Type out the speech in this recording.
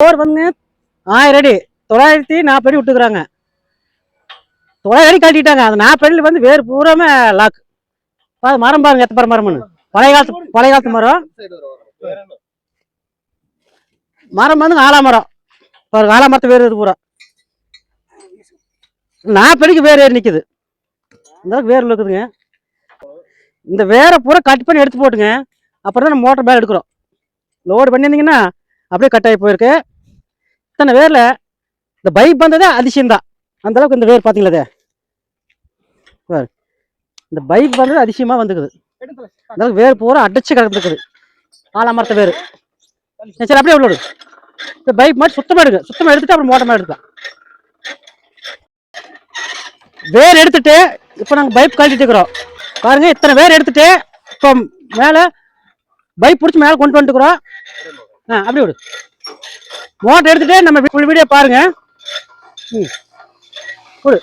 போர் வந்து 1000 அடி 940 அடி விட்டுக்கிறாங்க. 900 அடி கட்டிட்டாங்க. அந்த 40 அடியில் வந்து வேறு பூராமே லாக். மரம் பாருங்க, எத்தனை மரம்னு. பழைய காலத்து மரம். மரம் வந்து ஆலாமரம். ஒரு ஆலாமரத்து வேறு இது பூரா 40 அடிக்கு வேறு ஏறி நிற்குது. இந்த அளவுக்கு வேர் இருக்குதுங்க. இந்த வேரை பூரா கட் பண்ணி எடுத்து போட்டுங்க. அப்புறம் தான் நம்ம மோட்டர் மேலே எடுக்கிறோம். லோடு பண்ணியிருந்தீங்கன்னா அப்படியே கட் ஆகி போயிருக்கு. இத்தனை வேரில் இந்த பைப் வந்ததே அதிசயம்தான். அந்த அளவுக்கு இந்த வேர் பார்த்தீங்களா, இந்த பைப் வந்தது அதிசயமாக வந்துக்குது. அந்த அளவுக்கு வேர் பூரா அடைச்சு கிடந்துருக்குது. ஆலாமரத்தை வேறு. சரி, அப்படியே உள்ளோடு இந்த பைப் மாதிரி சுத்தமாக எடுங்க. சுத்தமாக எடுத்துட்டு அப்புறம் மோட்டர் மேலே எடுக்கலாம். வேர் எடுத்துட்டு இப்போ நாங்கள் பைப் கழட்டிட்டு இருக்கிறோம் பாருங்க. இத்தனை வேர் எடுத்துட்டு இப்போ மேலே பைப் பிடிச்சி மேலே கொண்டு வந்துட்டுக்கிறோம். அப்படி விடு. மோட்டர் எடுத்துட்டு நம்ம வீடியோ பாருங்க. கொடு.